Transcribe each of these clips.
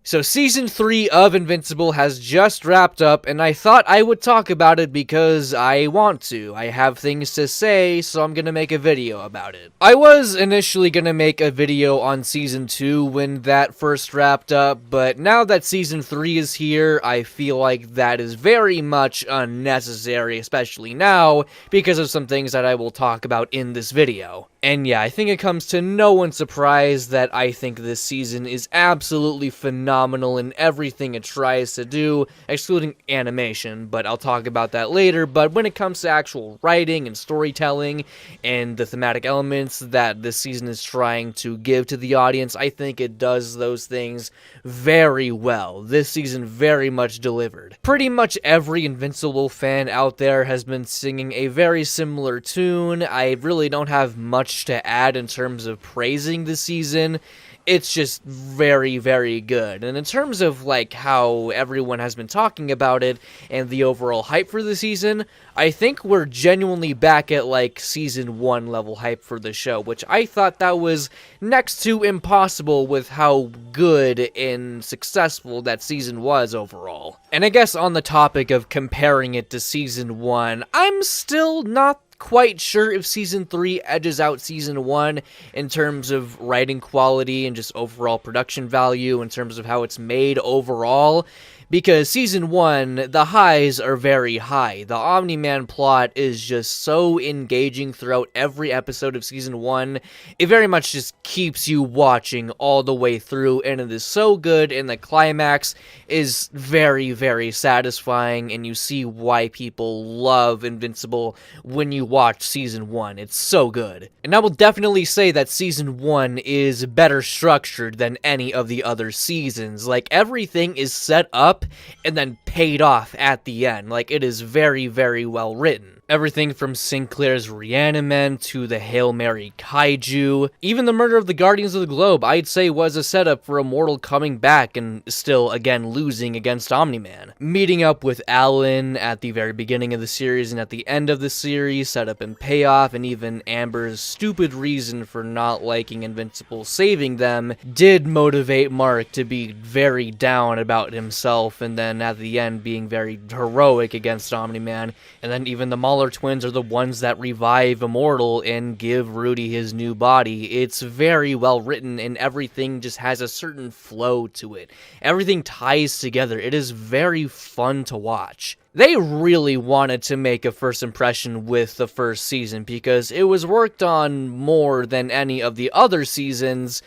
So Season 3 of Invincible has just wrapped up, and I thought I would talk about it because I want to. I have things to say, so I'm gonna make a video about it. I was initially gonna make a video on Season 2 when that first wrapped up, but now that Season 3 is here, I feel like that is very much unnecessary, especially now, because of some things that I will talk about in this video. And yeah, I think it comes to no one's surprise that I think this season is absolutely phenomenal in everything it tries to do, excluding animation, but I'll talk about that later. But when it comes to actual writing and storytelling and the thematic elements that this season is trying to give to the audience, I think it does those things very well. This season very much delivered. Pretty much every Invincible fan out there has been singing a very similar tune. I really don't have much to add in terms of praising the season. It's just very, very good. And in terms of like how everyone has been talking about it and the overall hype for the season, I think we're genuinely back at like season 1 level hype for the show, which I thought that was next to impossible with how good and successful that season was overall. And I guess on the topic of comparing it to season 1, I'm still not quite sure if Season 3 edges out Season 1 in terms of writing quality and just overall production value, in terms of how it's made overall. Because Season 1, the highs are very high. The Omni-Man plot is just so engaging throughout every episode of Season 1. It very much just keeps you watching all the way through, and it is so good, and the climax is very, very satisfying, and you see why people love Invincible when you watch Season 1. It's so good. And I will definitely say that Season 1 is better structured than any of the other seasons. Like, everything is set up and then paid off at the end. Like, it is very, very well written. Everything from Sinclair's Reanimen to the Hail Mary Kaiju, even the murder of the Guardians of the Globe, I'd say was a setup for Immortal coming back and still, again, losing against Omni-Man. Meeting up with Alan at the very beginning of the series and at the end of the series, setup and payoff, and even Amber's stupid reason for not liking Invincible saving them did motivate Mark to be very down about himself, and then at the end being very heroic against Omni-Man, and then even the Mauler twins are the ones that revive Immortal and give Rudy his new body. It's very well written, and everything just has a certain flow to it. Everything ties together. It is very fun to watch. They really wanted to make a first impression with the first season because it was worked on more than any of the other seasons.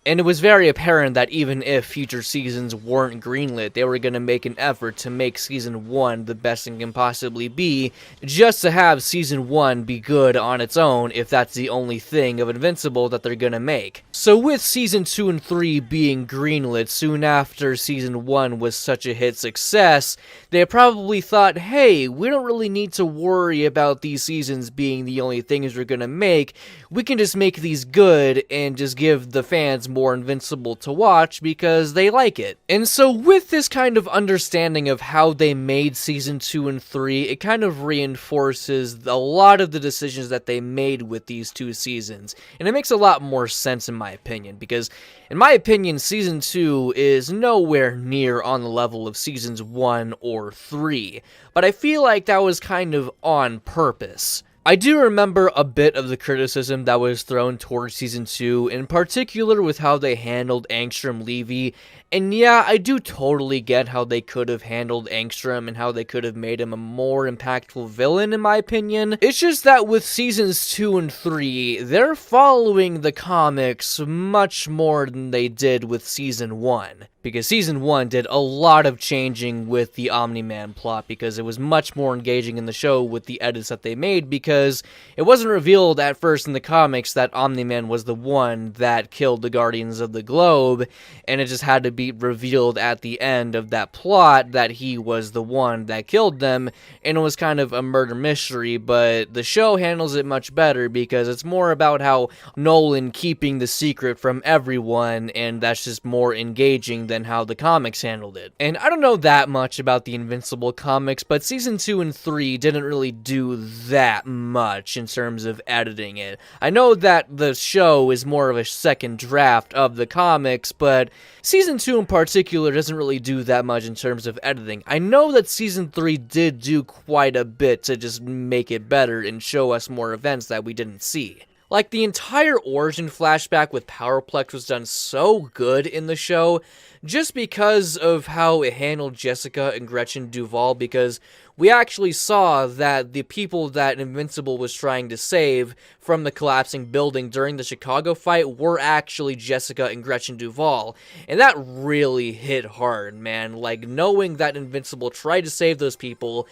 And it was very apparent that even if future seasons weren't greenlit, they were going to make an effort to make Season 1 the best it can possibly be, just to have Season 1 be good on its own if that's the only thing of Invincible that they're going to make. So with Season 2 and 3 being greenlit soon after Season 1 was such a hit success, they probably thought, hey, we don't really need to worry about these seasons being the only things we're going to make. We can just make these good and just give the fans more Invincible to watch because they like it. And so with this kind of understanding of how they made Season 2 and 3, it kind of reinforces a lot of the decisions that they made with these two seasons. And it makes a lot more sense in my opinion, because in my opinion, Season 2 is nowhere near on the level of Seasons 1 or 3. But I feel like that was kind of on purpose. I do remember a bit of the criticism that was thrown towards Season 2, in particular with how they handled Angstrom Levy, and yeah, I do totally get how they could have handled Angstrom and how they could have made him a more impactful villain, in my opinion. It's just that with Seasons 2 and 3, they're following the comics much more than they did with Season 1. Because Season 1 did a lot of changing with the Omni-Man plot, because it was much more engaging in the show with the edits that they made, because it wasn't revealed at first in the comics that Omni-Man was the one that killed the Guardians of the Globe, and it just had to be revealed at the end of that plot that he was the one that killed them, and it was kind of a murder mystery. But the show handles it much better because it's more about how Nolan keeping the secret from everyone, and that's just more engaging than how the comics handled it. And I don't know that much about the Invincible comics, but Season 2 and 3 didn't really do that much in terms of editing it. I know that the show is more of a second draft of the comics, but Season 2 2 in particular doesn't really do that much in terms of editing. I know that Season 3 did do quite a bit to just make it better and show us more events that we didn't see. Like, the entire origin flashback with Powerplex was done so good in the show, just because of how it handled Jessica and Gretchen Duvall, because we actually saw that the people that Invincible was trying to save from the collapsing building during the Chicago fight were actually Jessica and Gretchen Duvall, and that really hit hard, man. Like, knowing that Invincible tried to save those people,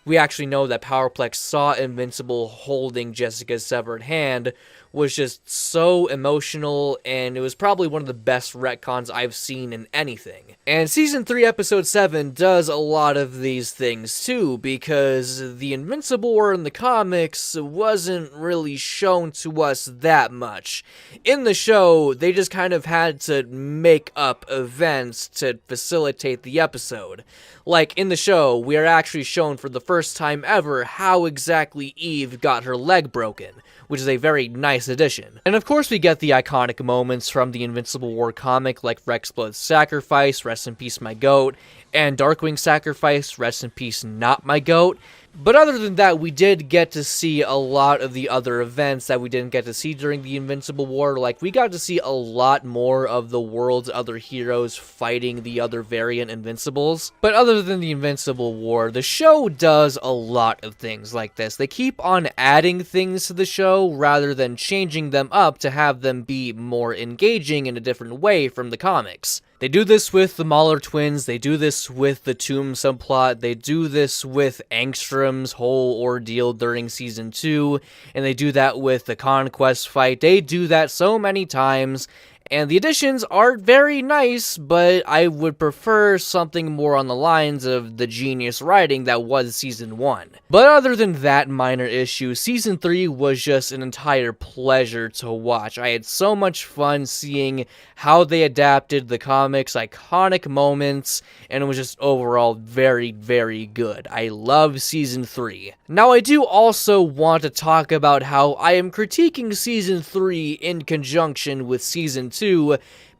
we actually know that Powerplex saw Invincible holding Jessica's severed hand, was just so emotional, and it was probably one of the best retcons I've seen in anything. And Season 3, Episode 7 does a lot of these things too, because the Invincible War in the comics wasn't really shown to us that much. In the show, they just kind of had to make up events to facilitate the episode. Like, in the show, we are actually shown for the first time ever how exactly Eve got her leg broken, which is a very nice addition. And of course we get the iconic moments from the Invincible War comic, like Rexblood's sacrifice, rest in peace my goat, and Darkwing's sacrifice, rest in peace not my goat. But other than that, we did get to see a lot of the other events that we didn't get to see during the Invincible War. Like, we got to see a lot more of the world's other heroes fighting the other variant Invincibles. But other than the Invincible War, the show does a lot of things like this. They keep on adding things to the show rather than changing them up to have them be more engaging in a different way from the comics. They do this with the Mahler twins, they do this with the Tomb subplot, they do this with Angstrom's whole ordeal during Season 2, and they do that with the Conquest fight. They do that so many times, and the additions are very nice, but I would prefer something more on the lines of the genius writing that was Season 1. But other than that minor issue, Season 3 was just an entire pleasure to watch. I had so much fun seeing how they adapted the comics' iconic moments, and it was just overall very, very good. I love Season 3. Now, I do also want to talk about how I am critiquing Season 3 in conjunction with Season 2,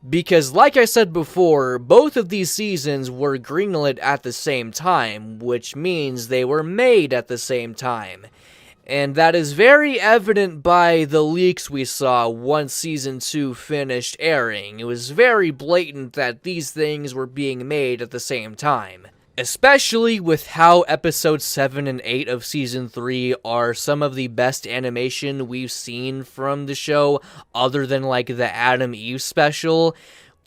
because like I said before, both of these seasons were greenlit at the same time, which means they were made at the same time. And that is very evident by the leaks we saw once Season 2 finished airing. It was very blatant that these things were being made at the same time. Especially with how Episodes 7 and 8 of Season 3 are some of the best animation we've seen from the show, other than like the Adam Eve special.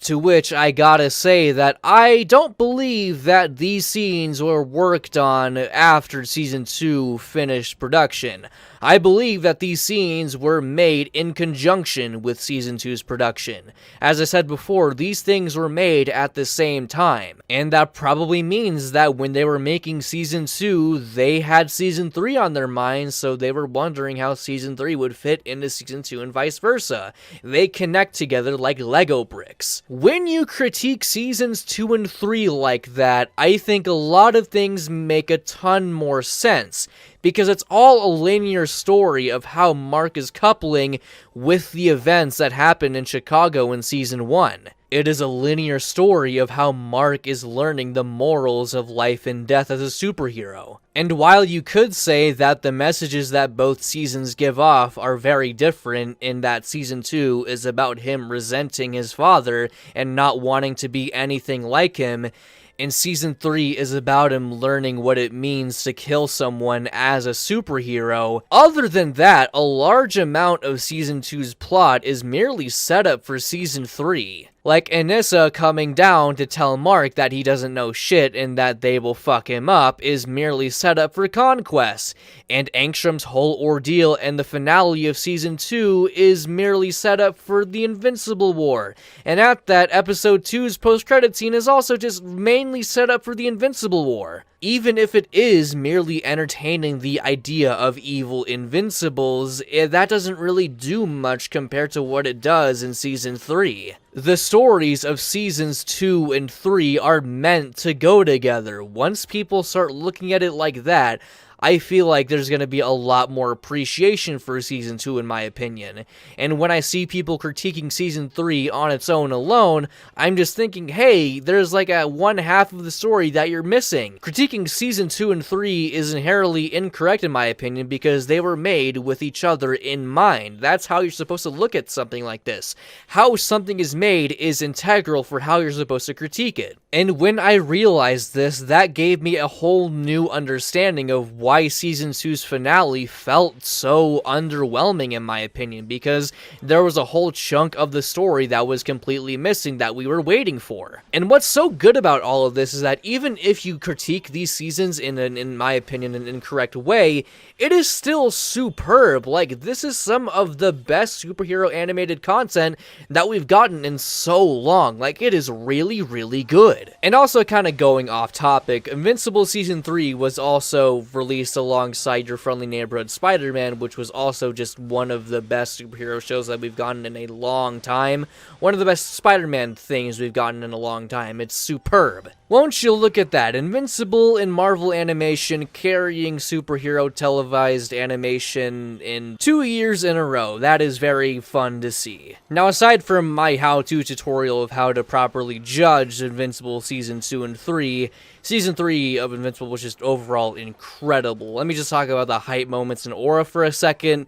To which I gotta say that I don't believe that these scenes were worked on after Season 2 finished production. I believe that these scenes were made in conjunction with Season 2's production. As I said before, these things were made at the same time. And that probably means that when they were making Season 2, they had Season 3 on their minds, so they were wondering how Season 3 would fit into Season 2 and vice versa. They connect together like Lego bricks. When you critique Seasons 2 and 3 like that, I think a lot of things make a ton more sense, because it's all a linear story of how Mark is coupling with the events that happened in Chicago in Season 1. It is a linear story of how Mark is learning the morals of life and death as a superhero. And while you could say that the messages that both seasons give off are very different, in that Season 2 is about him resenting his father and not wanting to be anything like him, and Season 3 is about him learning what it means to kill someone as a superhero. Other than that, a large amount of Season 2's plot is merely set up for Season 3. Like Anissa coming down to tell Mark that he doesn't know shit and that they will fuck him up is merely set up for Conquest, and Angstrom's whole ordeal and the finale of Season 2 is merely set up for the Invincible War, and at that, Episode 2's post-credit scene is also just mainly set up for the Invincible War. Even if it is merely entertaining the idea of evil Invincibles, that doesn't really do much compared to what it does in Season 3. The stories of Seasons 2 and 3 are meant to go together. Once people start looking at it like that, I feel like there's going to be a lot more appreciation for Season 2 in my opinion. And when I see people critiquing Season 3 on its own alone, I'm just thinking, hey, there's like a one half of the story that you're missing. Critiquing Season 2 and 3 is inherently incorrect in my opinion because they were made with each other in mind. That's how you're supposed to look at something like this. How something is made is integral for how you're supposed to critique it. And when I realized this, that gave me a whole new understanding of why Season 2's finale felt so underwhelming in my opinion, because there was a whole chunk of the story that was completely missing that we were waiting for. And what's so good about all of this is that even if you critique these seasons in my opinion, an incorrect way, it is still superb. Like, this is some of the best superhero animated content that we've gotten in so long. Like, it is really, really good. And also kind of going off topic, Invincible Season 3 was also released alongside Your Friendly Neighborhood Spider-Man, which was also just one of the best superhero shows that we've gotten in a long time. One of the best Spider-Man things we've gotten in a long time. It's superb. Won't you look at that? Invincible in Marvel Animation carrying superhero televised animation in 2 years in a row. That is very fun to see. Now, aside from my how-to tutorial of how to properly judge Invincible Season 2 and 3, Season 3 of Invincible was just overall incredible. Let me just talk about the hype moments in Aura for a second.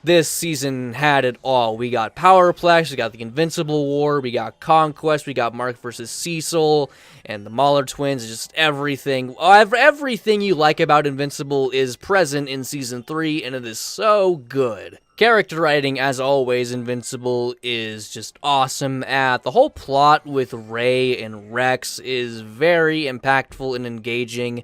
This season had it all. We got Powerplex, we got the Invincible War, we got Conquest, we got Mark vs. Cecil, and the Mauler twins, just everything. Everything you like about Invincible is present in Season 3, and it is so good. Character writing, as always, Invincible is just awesome. The whole plot with Ray and Rex is very impactful and engaging.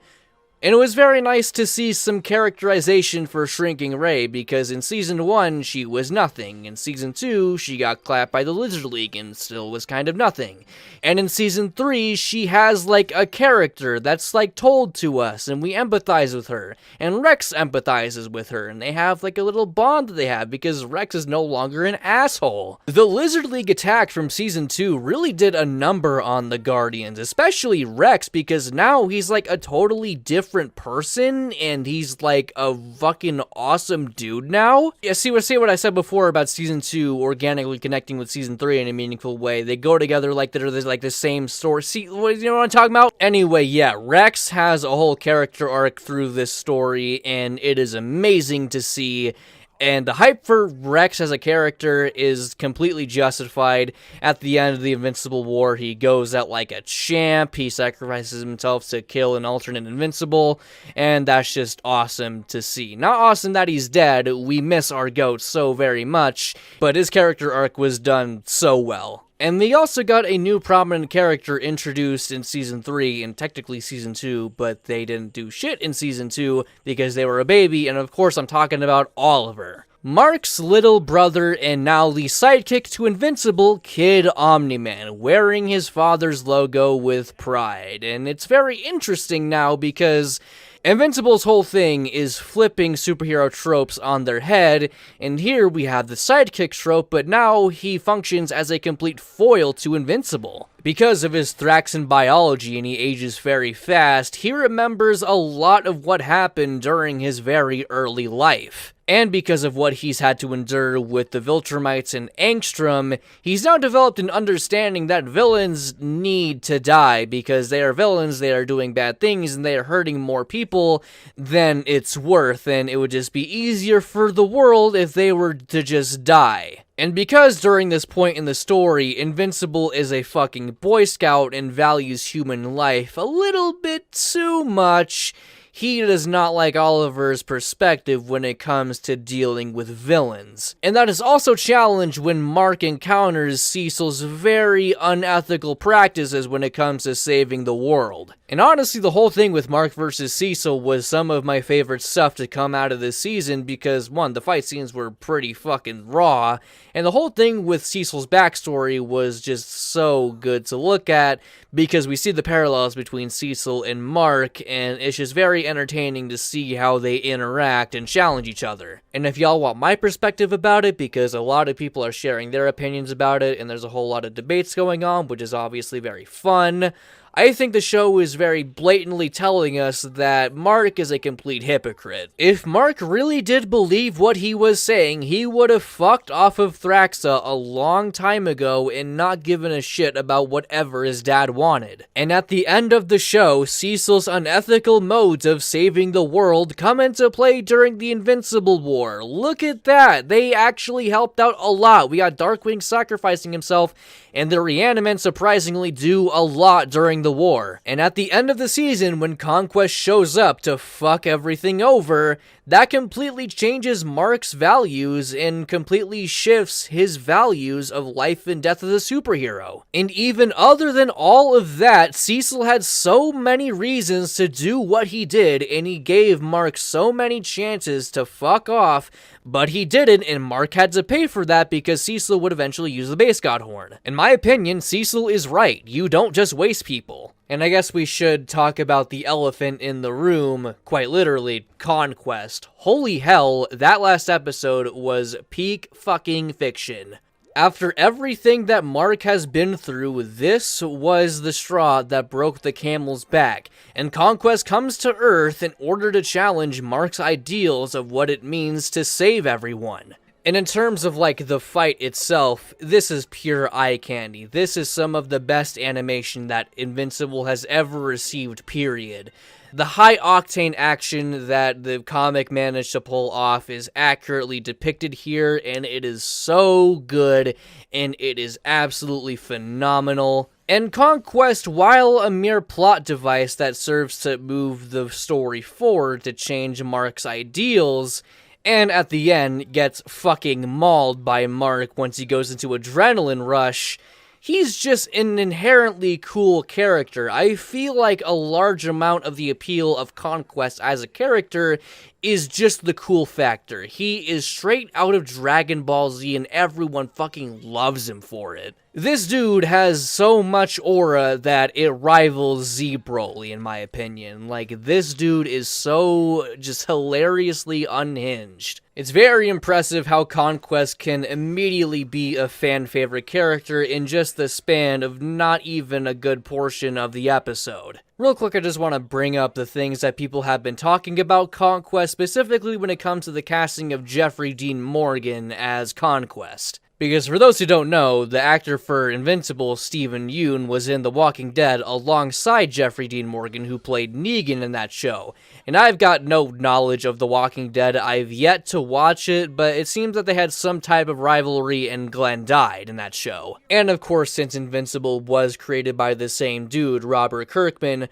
And it was very nice to see some characterization for Shrinking Ray, because in Season 1, she was nothing. In Season 2, she got clapped by the Lizard League and still was kind of nothing. And in Season 3, she has, like, a character that's, like, told to us, and we empathize with her. And Rex empathizes with her, and they have, like, a little bond that they have, because Rex is no longer an asshole. The Lizard League attack from Season 2 really did a number on the Guardians, especially Rex, because now he's, like, a totally different person, and he's like a fucking awesome dude now. Yeah, see what I said before about Season 2 organically connecting with Season 3 in a meaningful way. They go together like they're like the same story. See, you know what I'm talking about? Anyway, yeah, Rex has a whole character arc through this story, and it is amazing to see. And the hype for Rex as a character is completely justified. At the end of the Invincible War, he goes out like a champ. He sacrifices himself to kill an alternate Invincible. And that's just awesome to see. Not awesome that he's dead. We miss our goat so very much. But his character arc was done so well. And they also got a new prominent character introduced in Season 3 and technically Season 2, but they didn't do shit in Season 2 because they were a baby, and of course I'm talking about Oliver. Mark's little brother and now the sidekick to Invincible, Kid Omni-Man, wearing his father's logo with pride. And it's very interesting now because Invincible's whole thing is flipping superhero tropes on their head, and here we have the sidekick trope, but now he functions as a complete foil to Invincible. Because of his Thraxan biology and he ages very fast, he remembers a lot of what happened during his very early life. And because of what he's had to endure with the Viltrumites and Angstrom, he's now developed an understanding that villains need to die because they are villains, they are doing bad things, and they are hurting more people than it's worth, and it would just be easier for the world if they were to just die. And because during this point in the story, Invincible is a fucking Boy Scout and values human life a little bit too much, he does not like Oliver's perspective when it comes to dealing with villains. And that is also challenged when Mark encounters Cecil's very unethical practices when it comes to saving the world. And honestly, the whole thing with Mark vs. Cecil was some of my favorite stuff to come out of this season because, one, the fight scenes were pretty fucking raw, and the whole thing with Cecil's backstory was just so good to look at because we see the parallels between Cecil and Mark, and it's just very entertaining to see how they interact and challenge each other. And if y'all want my perspective about it, because a lot of people are sharing their opinions about it, and there's a whole lot of debates going on, which is obviously very fun, I think the show is very blatantly telling us that Mark is a complete hypocrite. If Mark really did believe what he was saying, he would have fucked off of Thraxa a long time ago and not given a shit about whatever his dad wanted. And at the end of the show, Cecil's unethical modes of saving the world come into play during the Invincible War. Look at that! They actually helped out a lot. We got Darkwing sacrificing himself, and the Reanimants surprisingly do a lot during the war. And at the end of the season, when Conquest shows up to fuck everything over, that completely changes Mark's values and completely shifts his values of life and death as a superhero. And even other than all of that, Cecil had so many reasons to do what he did, and he gave Mark so many chances to fuck off, but he didn't, and Mark had to pay for that because Cecil would eventually use the base god horn. In my opinion, Cecil is right. You don't just waste people. And I guess we should talk about the elephant in the room, quite literally, Conquest. Holy hell, that last episode was peak fucking fiction. After everything that Mark has been through, this was the straw that broke the camel's back, and Conquest comes to Earth in order to challenge Mark's ideals of what it means to save everyone. And in terms of, like, the fight itself, this is pure eye candy. This is some of the best animation that Invincible has ever received, period. The high-octane action that the comic managed to pull off is accurately depicted here, and it is so good, and it is absolutely phenomenal. And Conquest, while a mere plot device that serves to move the story forward to change Mark's ideals, and at the end gets fucking mauled by Mark once he goes into adrenaline rush, he's just an inherently cool character. I feel like a large amount of the appeal of Conquest as a character is just the cool factor. He is straight out of Dragon Ball Z and everyone fucking loves him for it. This dude has so much aura that it rivals Z Broly, in my opinion. Like, this dude is so just hilariously unhinged. It's very impressive how Conquest can immediately be a fan-favorite character in just the span of not even a good portion of the episode. Real quick, I just want to bring up the things that people have been talking about Conquest, specifically when it comes to the casting of Jeffrey Dean Morgan as Conquest. Because for those who don't know, the actor for Invincible, Steven Yeun, was in The Walking Dead alongside Jeffrey Dean Morgan, who played Negan in that show. And I've got no knowledge of The Walking Dead, I've yet to watch it, but it seems that they had some type of rivalry and Glenn died in that show. And of course, since Invincible was created by the same dude, Robert Kirkman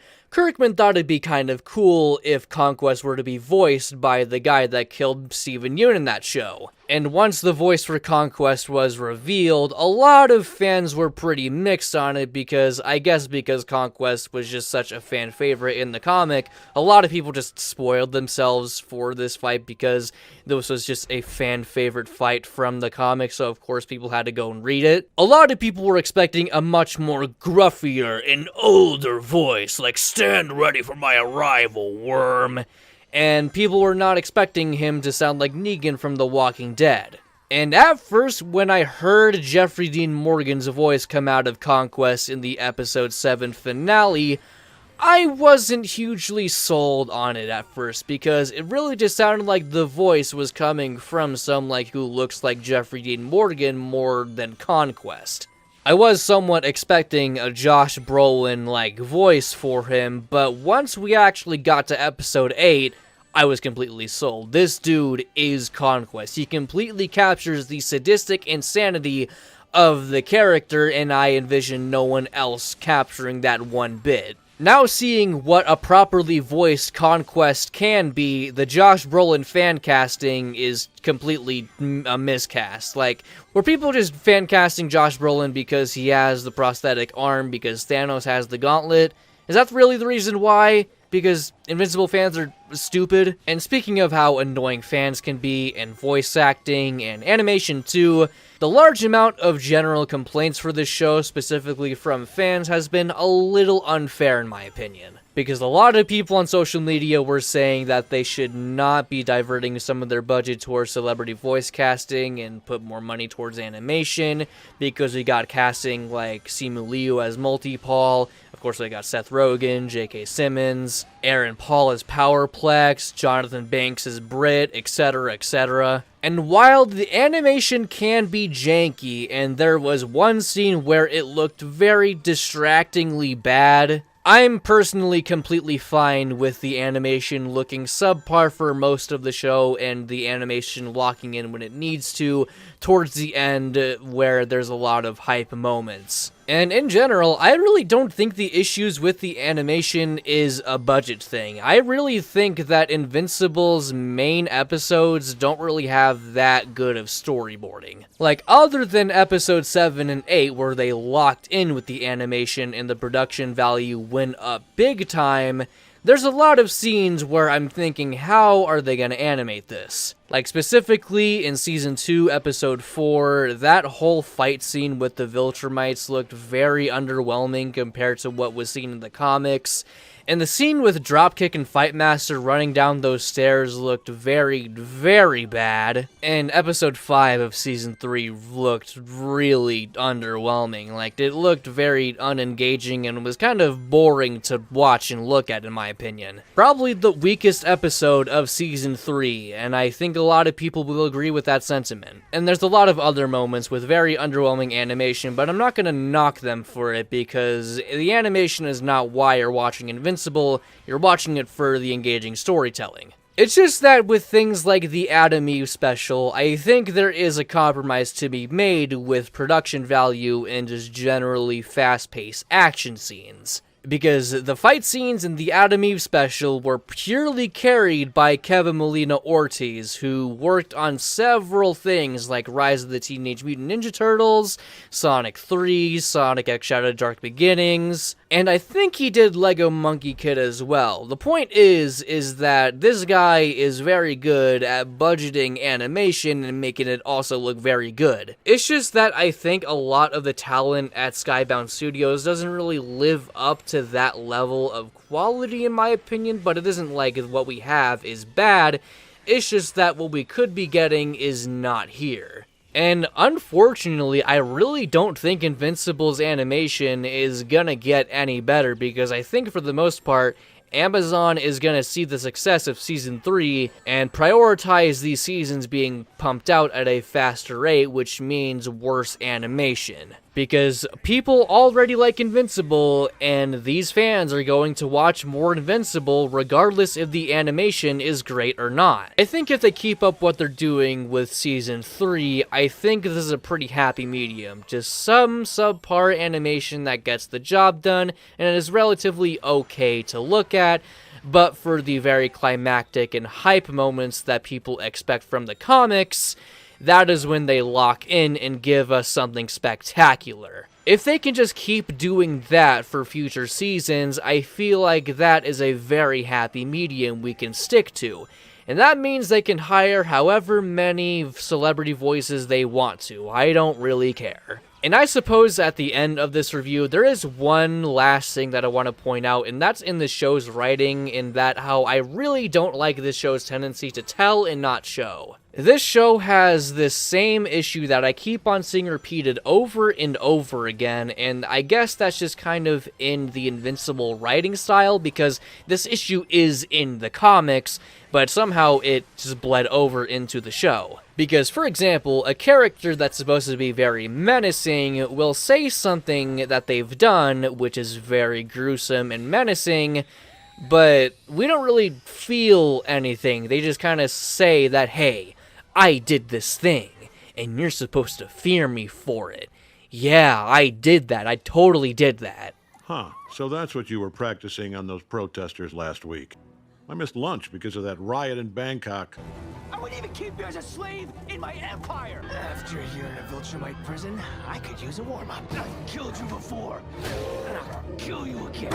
thought it'd be kind of cool if Conquest were to be voiced by the guy that killed Steven Yeun in that show. And once the voice for Conquest was revealed, a lot of fans were pretty mixed on it because Conquest was just such a fan favorite in the comic, a lot of people just spoiled themselves for this fight because this was just a fan favorite fight from the comic, so of course people had to go and read it. A lot of people were expecting a much more gruffier and older voice, like "Stand ready for my arrival, worm." And people were not expecting him to sound like Negan from The Walking Dead. And at first, when I heard Jeffrey Dean Morgan's voice come out of Conquest in the episode 7 finale, I wasn't hugely sold on it at first, because it really just sounded like the voice was coming from someone who looks like Jeffrey Dean Morgan more than Conquest. I was somewhat expecting a Josh Brolin-like voice for him, but once we actually got to episode 8, I was completely sold. This dude is Conquest. He completely captures the sadistic insanity of the character, and I envision no one else capturing that one bit. Now seeing what a properly voiced Conquest can be, the Josh Brolin fan casting is completely a miscast. Like, were people just fan casting Josh Brolin because he has the prosthetic arm, because Thanos has the gauntlet? Is that really the reason why? Because Invincible fans are stupid? And speaking of how annoying fans can be, and voice acting, and animation too, the large amount of general complaints for this show, specifically from fans, has been a little unfair in my opinion. Because a lot of people on social media were saying that they should not be diverting some of their budget towards celebrity voice casting and put more money towards animation, because we got casting like Simu Liu as Multi-Paul, of course we got Seth Rogen, J.K. Simmons, Aaron Paul as Powerplex, Jonathan Banks as Brit, etc, etc. And while the animation can be janky, and there was one scene where it looked very distractingly bad, I'm personally completely fine with the animation looking subpar for most of the show and the animation locking in when it needs to towards the end where there's a lot of hype moments. And in general, I really don't think the issues with the animation is a budget thing. I really think that Invincible's main episodes don't really have that good of storyboarding. Like, other than episode 7 and 8 where they locked in with the animation and the production value went up big time, there's a lot of scenes where I'm thinking, how are they gonna animate this? Like, specifically in Season 2, Episode 4, that whole fight scene with the Viltrumites looked very underwhelming compared to what was seen in the comics. And the scene with Dropkick and Fightmaster running down those stairs looked very, very bad. And Episode 5 of Season 3 looked really underwhelming. Like, it looked very unengaging and was kind of boring to watch and look at, in my opinion. Probably the weakest episode of Season 3, and I think a lot of people will agree with that sentiment. And there's a lot of other moments with very underwhelming animation, but I'm not gonna knock them for it because the animation is not why you're watching Invincible, you're watching it for the engaging storytelling. It's just that with things like the Adam Eve special, I think there is a compromise to be made with production value and just generally fast-paced action scenes. Because the fight scenes in the Adam Eve special were purely carried by Kevin Molina Ortiz, who worked on several things like Rise of the Teenage Mutant Ninja Turtles, Sonic 3, Sonic X Shadow Dark Beginnings, and I think he did Lego Monkey Kid as well. The point is that this guy is very good at budgeting animation and making it also look very good. It's just that I think a lot of the talent at Skybound Studios doesn't really live up to that level of quality, in my opinion, but it isn't like what we have is bad. It's just that what we could be getting is not here. And unfortunately, I really don't think Invincible's animation is gonna get any better, because I think for the most part, Amazon is gonna see the success of Season 3 and prioritize these seasons being pumped out at a faster rate, which means worse animation. Because people already like Invincible, and these fans are going to watch more Invincible regardless if the animation is great or not. I think if they keep up what they're doing with Season 3, I think this is a pretty happy medium. Just some subpar animation that gets the job done, and it is relatively okay to look at, but for the very climactic and hype moments that people expect from the comics, that is when they lock in and give us something spectacular. If they can just keep doing that for future seasons, I feel like that is a very happy medium we can stick to. And that means they can hire however many celebrity voices they want to. I don't really care. And I suppose at the end of this review, there is one last thing that I want to point out, and that's in the show's writing, in that how I really don't like this show's tendency to tell and not show. This show has this same issue that I keep on seeing repeated over and over again, and I guess that's just kind of in the Invincible writing style, because this issue is in the comics, but somehow it just bled over into the show. Because, for example, a character that's supposed to be very menacing will say something that they've done, which is very gruesome and menacing, but we don't really feel anything. They just kind of say that, hey, I did this thing, and you're supposed to fear me for it. Yeah, I did that. I totally did that. Huh, so that's what you were practicing on those protesters last week. I missed lunch because of that riot in Bangkok. I wouldn't even keep you as a slave in my empire! After a year in a Viltrumite prison, I could use a warm-up. I've killed you before, and I'll kill you again.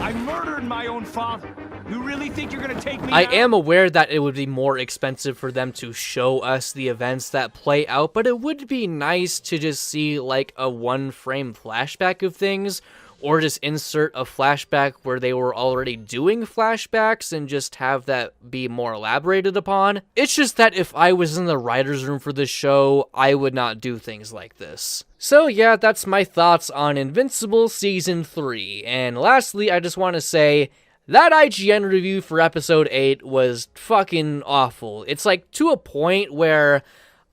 I murdered my own father. You really think you're gonna take me I out? am aware that it would be more expensive for them to show us the events that play out, but it would be nice to just see like a one-frame flashback of things, or just insert a flashback where they were already doing flashbacks and just have that be more elaborated upon. It's just that if I was in the writer's room for this show, I would not do things like this. So yeah, that's my thoughts on Invincible Season 3. And lastly, I just want to say, that IGN review for episode 8 was fucking awful. It's like to a point where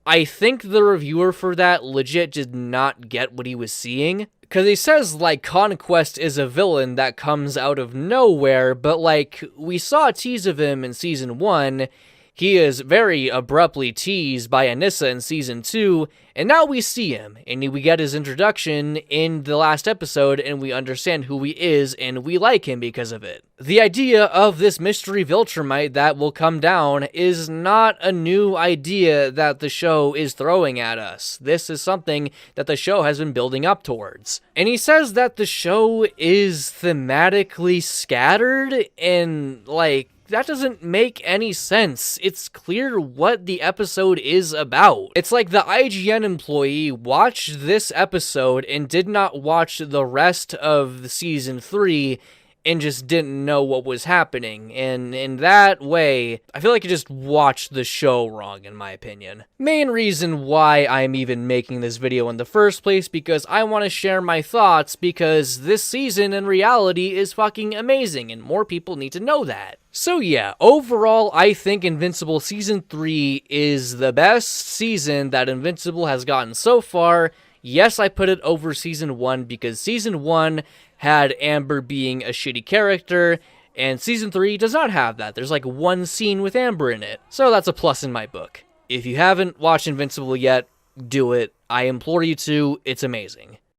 I think the reviewer for that legit did not get what he was seeing. Because he says, like, Conquest is a villain that comes out of nowhere, but, like, we saw a tease of him in Season 1, he is very abruptly teased by Anissa in Season 2, and now we see him, and we get his introduction in the last episode, and we understand who he is, and we like him because of it. The idea of this mystery Viltrumite that will come down is not a new idea that the show is throwing at us. This is something that the show has been building up towards. And he says that the show is thematically scattered, and, like, that doesn't make any sense. It's clear what the episode is about. It's like the IGN employee watched this episode and did not watch the rest of the Season 3 and just didn't know what was happening, and in that way, I feel like you just watched the show wrong, in my opinion. Main reason why I'm even making this video in the first place, because I want to share my thoughts, because this season in reality is fucking amazing, and more people need to know that. So yeah, overall, I think Invincible Season 3 is the best season that Invincible has gotten so far. Yes, I put it over Season 1 because Season 1 had Amber being a shitty character, and Season 3 does not have that. There's like one scene with Amber in it. So that's a plus in my book. If you haven't watched Invincible yet, do it. I implore you to. It's amazing.